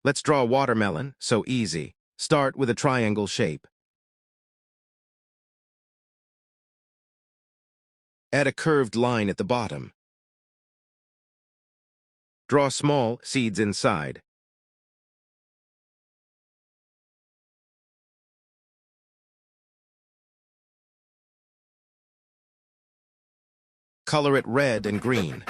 Let's draw a watermelon, so easy. Start with a triangle shape. Add a curved line at the bottom. Draw small seeds inside. Color it red and green.